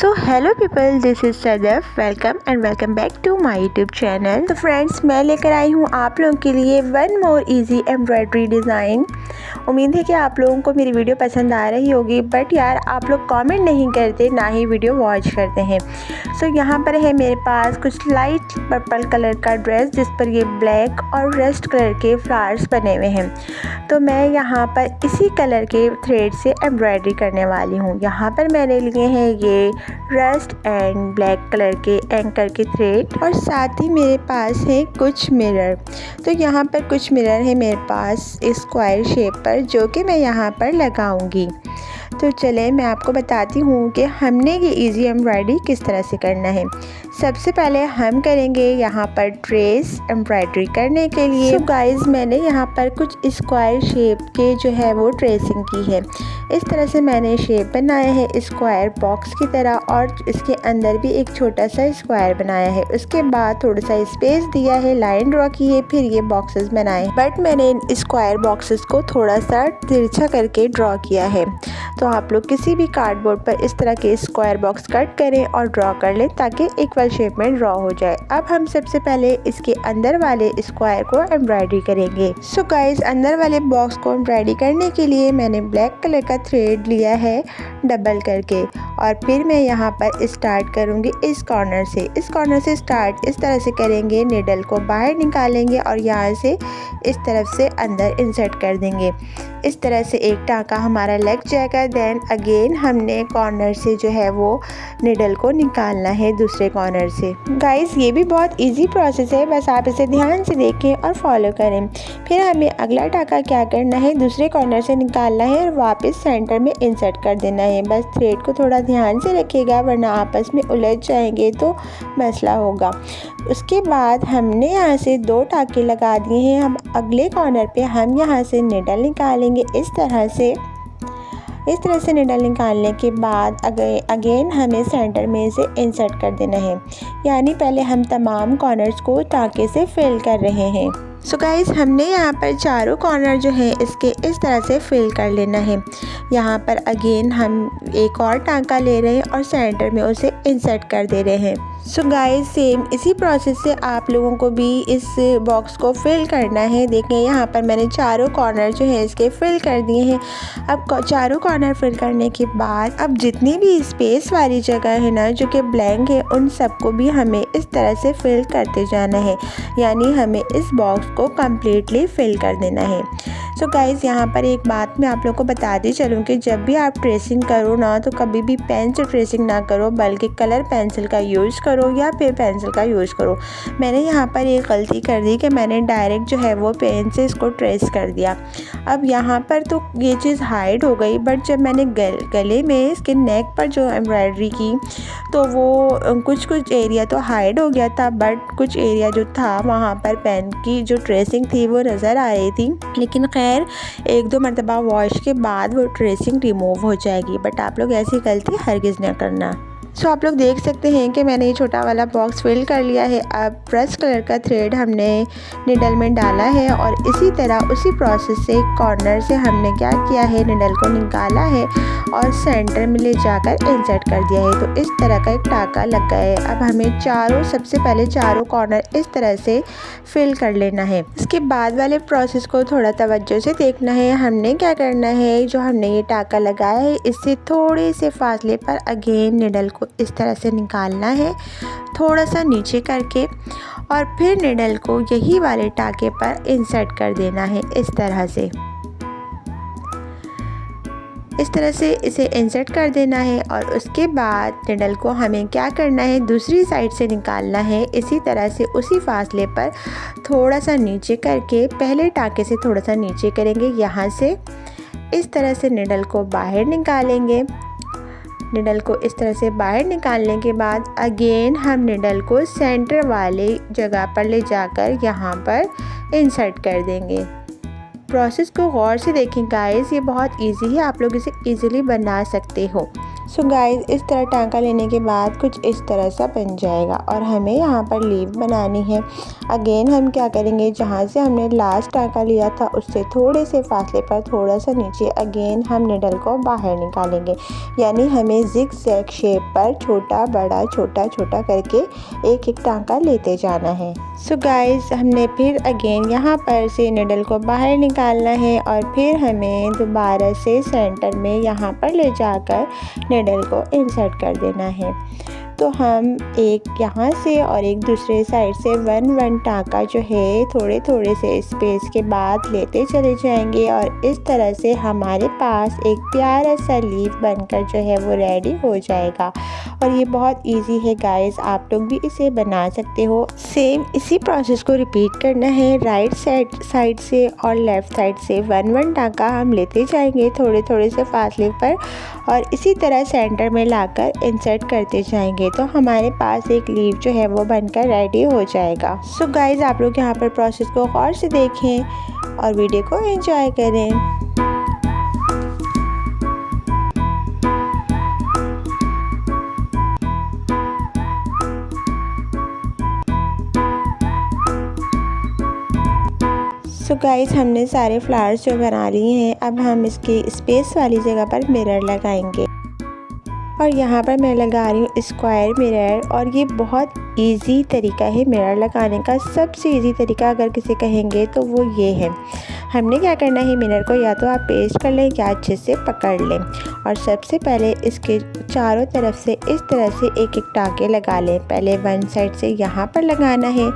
So hello people, this is Sadaf. Welcome back to my YouTube channel. तो friends, मैं लेकर आई हूँ आप लोगों के लिए one more easy embroidery design. उम्मीद है कि आप लोगों को मेरी वीडियो पसंद आ रही होगी, बट यार आप लोग कमेंट नहीं करते, ना ही वीडियो वॉच करते हैं। सो यहाँ पर है मेरे पास कुछ लाइट पर्पल कलर का ड्रेस, जिस पर ये ब्लैक और रस्ट कलर के फ्लावर्स बने हुए हैं। तो मैं यहाँ पर इसी कलर के थ्रेड से एम्ब्रॉयडरी करने वाली हूँ। यहाँ पर मैंने लिए हैं ये रस्ट एंड ब्लैक कलर के एंकर के थ्रेड, और साथ ही मेरे पास है कुछ मिरर। तो यहाँ पर कुछ मिरर है मेरे पास स्क्वायर शेप पर, जो कि मैं यहाँ पर लगाऊंगी। तो चले मैं आपको बताती हूँ कि हमने ये इजी एम्ब्रॉयडरी किस तरह से करना है। सबसे पहले हम करेंगे यहाँ पर ट्रेस एम्ब्रॉयडरी करने के लिए। तो गाइस, मैंने यहाँ पर कुछ स्क्वायर शेप के जो है वो ट्रेसिंग की है। इस तरह से मैंने शेप बनाया है स्क्वायर बॉक्स की तरह, और इसके अंदर भी एक छोटा सा स्क्वायर बनाया है। उसके बाद थोड़ा सा स्पेस दिया है, लाइन ड्रॉ की है, फिर ये बॉक्सेस बनाए। बट मैंने इन स्क्वायर बॉक्सेस को थोड़ा सा तिरछा करके ड्रॉ किया है। तो आप लोग किसी भी कार्डबोर्ड पर इस तरह के स्क्वायर बॉक्स कट करें और ड्रॉ कर लें, ताकि इक्वल शेप में ड्रॉ हो जाए। अब हम सबसे पहले इसके अंदर वाले स्क्वायर को एम्ब्रॉयडरी करेंगे। सो गाइस, अंदर वाले बॉक्स को एम्ब्रॉयडरी करने के लिए मैंने ब्लैक कलर का थ्रेड लिया है डबल करके, और फिर मैं यहाँ पर स्टार्ट करूँगी इस कॉर्नर से। इस कॉर्नर से स्टार्ट इस तरह से करेंगे, निडल को बाहर निकालेंगे और यहाँ से इस तरफ से अंदर इंसर्ट कर देंगे। इस तरह से एक टाँका हमारा लग जाएगा। देन अगेन हमने कॉर्नर से जो है वो निडल को निकालना है दूसरे कॉर्नर से। गाइस, ये भी बहुत इजी प्रोसेस है, बस आप इसे ध्यान से देखें और फॉलो करें। फिर हमें अगला टाँका क्या करना है, दूसरे कॉर्नर से निकालना है और वापस सेंटर में इंसर्ट कर देना है। बस थ्रेड को थोड़ा ध्यान से रखिएगा, वरना आपस में उलझ जाएंगे तो मसला होगा। उसके बाद हमने यहाँ से 2 टाँके लगा दिए हैं। हम अगले कॉर्नर पे हम यहाँ से निडल निकालेंगे इस तरह से निडल निकालने के बाद अगेन हमें सेंटर में से इंसर्ट कर देना है। यानी पहले हम तमाम कॉर्नर्स को टाँके से फिल कर रहे हैं। सो गाइस, हमने यहाँ पर चारों कॉर्नर जो है इसके इस तरह से फिल कर लेना है। यहाँ पर अगेन हम एक और टाँका ले रहे हैं और सेंटर में उसे इंसर्ट कर दे रहे हैं। सो गाइस, सेम इसी प्रोसेस से आप लोगों को भी इस बॉक्स को फिल करना है। देखें, यहाँ पर मैंने चारों कॉर्नर जो है इसके फिल कर दिए हैं। अब चारों कॉर्नर फिल करने के बाद अब जितनी भी स्पेस वाली जगह है ना, जो कि ब्लैंक है, उन सबको भी हमें इस तरह से फिल करते जाना है। यानी हमें इस बॉक्स को कम्प्लीटली फिल कर देना है। सो गाइस, यहाँ पर एक बात मैं आप लोगों को बताती चलूँ कि जब भी आप ट्रेसिंग करो ना, तो कभी भी पेन से ट्रेसिंग ना करो, बल्कि कलर पेंसिल का यूज़ करो या फिर पेंसिल का यूज़ करो। मैंने यहाँ पर एक गलती कर दी कि मैंने डायरेक्ट जो है वो पेन से इसको ट्रेस कर दिया। अब यहाँ पर तो ये चीज़ हाइड हो गई, बट जब मैंने गले में इसके नेक पर जो एम्ब्रॉयडरी की, तो वो कुछ एरिया तो हाइड हो गया था, बट कुछ एरिया जो था वहाँ पर पेन की जो ट्रेसिंग थी वो नज़र आ रही थी। लेकिन खैर, 1-2 मरतबा वॉश के बाद वो ट्रेसिंग रिमूव हो जाएगी, बट आप लोग ऐसी गलती हरगिज़ न करना। सो आप लोग देख सकते हैं कि मैंने ये छोटा वाला बॉक्स फिल कर लिया है। अब ब्रश कलर का थ्रेड हमने निडल में डाला है, और इसी तरह उसी प्रोसेस से कॉर्नर से हमने क्या किया है, निडल को निकाला है और सेंटर में ले जाकर इंसर्ट कर दिया है। तो इस तरह का एक टाँका लग गया है। अब हमें सबसे पहले चारों कॉर्नर इस तरह से फिल कर लेना है। इसके बाद वाले प्रोसेस को थोड़ा तवज्जो से देखना है। हमने क्या करना है, जो हमने ये टाँका लगाया है, इससे थोड़े से फासले पर अगेन निडल को इस तरह से निकालना है, थोड़ा सा नीचे करके, और फिर निडल को यही वाले टाँके पर इंसर्ट कर देना है। इस तरह से इसे इंसर्ट कर देना है, और उसके बाद निडल को हमें क्या करना है, दूसरी साइड से निकालना है। इसी तरह से उसी फासले पर थोड़ा सा नीचे करके, पहले टाँके से थोड़ा सा नीचे करेंगे, यहाँ से इस तरह से निडल को बाहर निकालेंगे। निडल को इस तरह से बाहर निकालने के बाद अगेन हम निडल को सेंटर वाले जगह पर ले जाकर यहाँ पर इंसर्ट कर देंगे। प्रोसेस को गौर से देखें गाइस, ये बहुत इजी है, आप लोग इसे इजीली बना सकते हो। सो गाइस इस तरह टांका लेने के बाद कुछ इस तरह सा बन जाएगा और हमें यहाँ पर लीव बनानी है। अगेन हम क्या करेंगे, जहाँ से हमने लास्ट टांका लिया था उससे थोड़े से फासले पर थोड़ा सा नीचे अगेन हम निडल को बाहर निकालेंगे। यानी हमें जिग जैग शेप पर छोटा बड़ा छोटा छोटा करके एक एक टांका लेते जाना है। सो गाइस हमने फिर अगेन यहाँ पर से निडल को बाहर निकालना है और फिर हमें दोबारा से सेंटर में यहाँ पर ले जाकर निडल को इंसर्ट कर देना है। तो हम एक यहाँ से और एक दूसरे साइड से वन टांका जो है थोड़े थोड़े से स्पेस के बाद लेते चले जाएंगे और इस तरह से हमारे पास एक प्यारा सा लीफ बनकर जो है वो रेडी हो जाएगा। और ये बहुत इजी है गाइस, आप लोग भी इसे बना सकते हो। सेम इसी प्रोसेस को रिपीट करना है। राइट साइड से और लेफ़्ट साइड से वन टांका हम लेते जाएंगे थोड़े थोड़े से फासले पर और इसी तरह सेंटर में लाकर इंसर्ट करते जाएंगे तो हमारे पास एक लीफ जो है वो बनकर रेडी हो जाएगा। सो गाइस आप लोग यहाँ पर प्रोसेस को गौर से देखें और वीडियो को एंजॉय करें। सो गाइस हमने सारे फ्लावर्स जो बना लिए हैं, अब हम इसकी स्पेस वाली जगह पर मिरर लगाएंगे और यहाँ पर मैं लगा रही हूँ स्क्वायर मिरर। और ये बहुत इजी तरीका है मिरर लगाने का। सबसे इजी तरीका अगर किसी कहेंगे तो वो ये है, हमने क्या करना है, मिरर को या तो आप पेस्ट कर लें या अच्छे से पकड़ लें और सबसे पहले इसके चारों तरफ से इस तरह से एक एक टाँके लगा लें। पहले वन साइड से यहाँ पर लगाना है,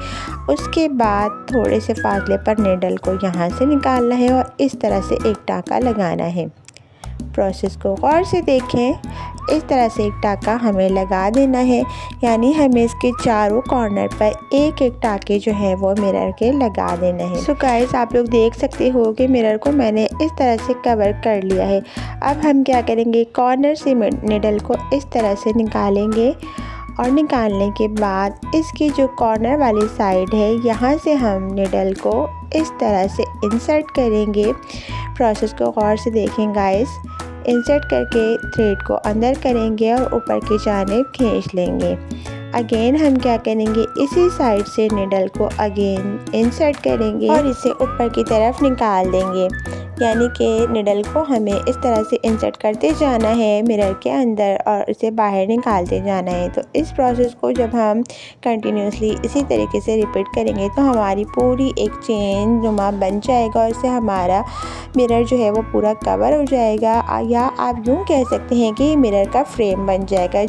उसके बाद थोड़े से फासले पर निडल को यहाँ से निकालना है और इस तरह से एक टाँका लगाना है। प्रोसेस को गौर से देखें। इस तरह से एक टाँका हमें लगा देना है, यानी हमें इसके चारों कॉर्नर पर एक एक टाँके जो है वो मिरर के लगा देना है। सो गाइस आप लोग देख सकते हो कि मिरर को मैंने इस तरह से कवर कर लिया है। अब हम क्या करेंगे, कॉर्नर से निडल को इस तरह से निकालेंगे और निकालने के बाद इसकी जो कॉर्नर वाली साइड है यहाँ से हम निडल को इस तरह से इंसर्ट करेंगे। प्रोसेस को गौर से देखें गाइस। इंसर्ट करके थ्रेड को अंदर करेंगे और ऊपर की जानिब खींच लेंगे। अगेन हम क्या करेंगे, इसी साइड से निडल को अगेन इंसर्ट करेंगे और इसे ऊपर की तरफ निकाल देंगे। यानी कि निडल को हमें इस तरह से इंसर्ट करते जाना है मिरर के अंदर और इसे बाहर निकालते जाना है। तो इस प्रोसेस को जब हम कंटिन्यूसली इसी तरीके से रिपीट करेंगे तो हमारी पूरी एक चेन नुमा बन जाएगा और इससे हमारा मिरर जो है वो पूरा कवर हो जाएगा, या आप यूँ कह सकते हैं कि मिरर का फ्रेम बन जाएगा।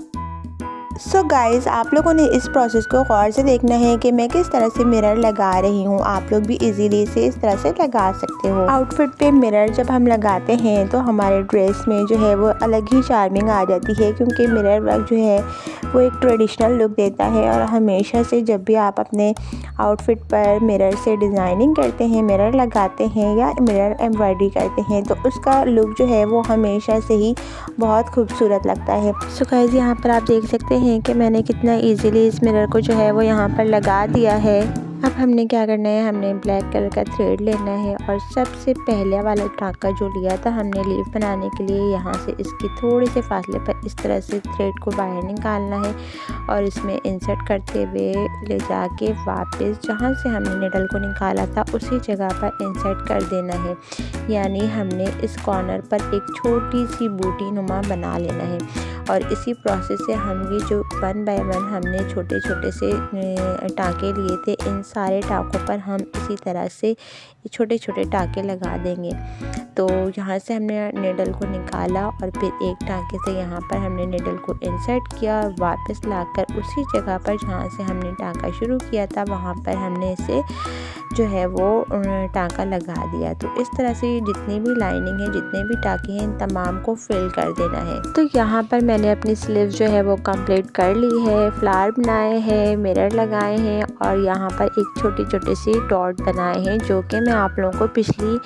सो गाइज़ आप लोगों ने इस प्रोसेस को गौर से देखना है कि मैं किस तरह से मिरर लगा रही हूँ। आप लोग भी इजीली इसे इस तरह से लगा सकते हो। आउटफिट पे मिरर जब हम लगाते हैं तो हमारे ड्रेस में जो है वो अलग ही चार्मिंग आ जाती है, क्योंकि मिरर वर्क जो है वो एक ट्रेडिशनल लुक देता है। और हमेशा से जब भी आप अपने आउटफिट पर मिरर से डिज़ाइनिंग करते हैं, मिरर लगाते हैं या मिरर एम्ब्रॉयडरी करते हैं तो उसका लुक जो है वो हमेशा से ही बहुत खूबसूरत लगता है। सो गाइज़ यहाँ पर आप देख सकते हैं कि मैंने कितना इजीली इस मिरर को जो है वो यहाँ पर लगा दिया है। अब हमने क्या करना है, हमने ब्लैक कलर का थ्रेड लेना है और सबसे पहले वाला टाँका जो लिया था हमने लीफ बनाने के लिए, यहाँ से इसके थोड़े से फासले पर इस तरह से थ्रेड को बाहर निकालना है और इसमें इंसर्ट करते हुए ले जाके वापस जहाँ से हमने निडल को निकाला था उसी जगह पर इंसर्ट कर देना है। यानी हमने इस कॉर्नर पर एक छोटी सी बूटी नुमा बना लेना है और इसी प्रोसेस से हम ये जो वन बाय वन हमने छोटे छोटे से टाँके लिए थे, इन सारे टाँकों पर हम इसी तरह से छोटे छोटे टाँके लगा देंगे। तो यहाँ से हमने निडल को निकाला और फिर एक टाँके से यहाँ पर हमने निडल को इंसर्ट किया और वापस लाकर उसी जगह पर जहाँ से हमने टाँका शुरू किया था वहाँ पर हमने इसे जो है वो टाँका लगा दिया। तो इस तरह से जितनी भी लाइनिंग है, जितने भी टाँके हैं, इन तमाम को फिल कर देना है। तो यहाँ पर मैंने अपनी स्लीव जो है वो कंप्लीट कर ली है। फ्लावर बनाए हैं, मिरर लगाए हैं और यहाँ पर एक छोटी छोटी सी डॉट बनाए हैं जो कि मैं आप लोगों को पिछली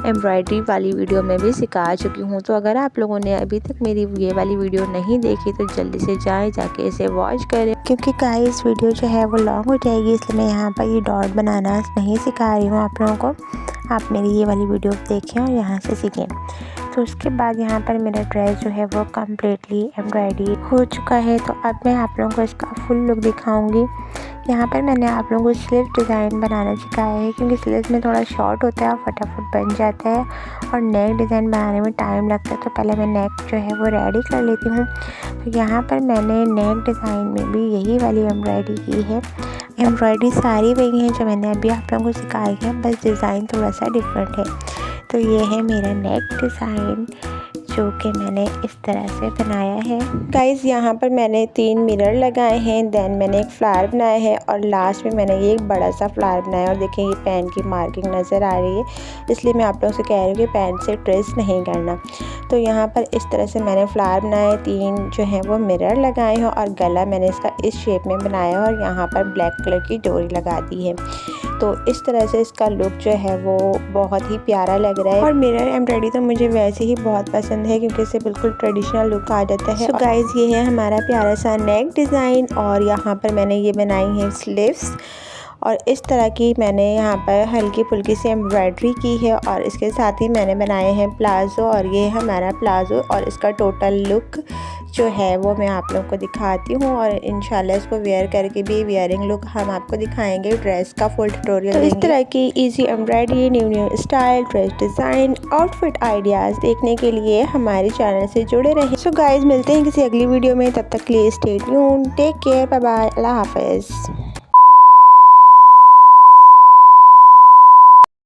एम्ब्रॉयडरी वाली वीडियो में भी सिखा चुकी हूँ। तो अगर आप लोगों ने अभी तक मेरी ये वाली वीडियो नहीं देखी तो जल्दी से जाके इसे वॉच करें, क्योंकि गाइस वीडियो जो है वो लॉन्ग हो जाएगी, इसलिए मैं यहाँ पर ये डॉट बनाना नहीं सिखा रही हूँ आप लोगों को। आप मेरी ये वाली वीडियो देखें और यहाँ से सीखें। तो उसके बाद यहाँ पर मेरा ड्रेस जो है वो कम्प्लीटली एम्ब्रॉयडरी हो चुका है। तो अब मैं आप लोगों को इसका फुल लुक दिखाऊंगी। यहाँ पर मैंने आप लोगों को स्लीव डिज़ाइन बनाना सिखाया है, क्योंकि स्लीव में थोड़ा शॉर्ट होता है और फटाफट बन जाता है और नेक डिज़ाइन बनाने में टाइम लगता है। तो पहले मैं नेक जो है वो रेडी कर लेती हूँ। तो यहाँ पर मैंने नेक डिज़ाइन में भी यही वाली एम्ब्रॉयडरी की है। एम्ब्रॉयडरी सारी वही है जो मैंने अभी आप लोगों को सिखाई है, बस डिज़ाइन थोड़ा सा डिफरेंट है। तो ये है मेरा नेक डिज़ाइन जो कि मैंने इस तरह से बनाया है। गाइज़ यहाँ पर मैंने 3 मिरर लगाए हैं, देन मैंने एक फ्लावर बनाया है और लास्ट में मैंने ये एक बड़ा सा फ्लावर बनाया। और देखें ये पेन की मार्किंग नज़र आ रही है, इसलिए मैं आप लोगों से कह रही हूँ कि पेन से ट्रेस नहीं करना। तो यहाँ पर इस तरह से मैंने फ्लावर बनाए, 3 जो हैं वो मिरर लगाए हैं और गला मैंने इसका इस शेप में बनाया और यहाँ पर ब्लैक कलर की डोरी लगा दी है। तो इस तरह से इसका लुक जो है वो बहुत ही प्यारा लग रहा है। और मिरर एम्ब्रॉयडरी तो मुझे वैसे ही बहुत पसंद है, क्योंकि इससे बिल्कुल ट्रेडिशनल लुक आ जाता है। सो गाइज़ ये है हमारा प्यारा सा नेक डिज़ाइन और यहाँ पर मैंने ये बनाई है स्लीव्स और इस तरह की मैंने यहाँ पर हल्की फुल्की सी एम्ब्रॉयडरी की है और इसके साथ ही मैंने बनाए हैं प्लाज़ो और ये हमारा प्लाज़ो और इसका टोटल लुक जो है वो मैं आप लोगों को दिखाती हूँ और इंशाल्लाह इसको वेयर करके भी वेयरिंग लुक हम आपको दिखाएंगे, ड्रेस का फुल ट्यूटोरियल देंगे। तो इस तरह की easy embroidery, new style, dress design, outfit ideas देखने के लिए हमारे चैनल से जुड़े रहें। सो गाइज़ मिलते हैं किसी अगली वीडियो में, तब तक के लिए stay tuned, take care, bye bye, अल्लाह हाफ़िज़।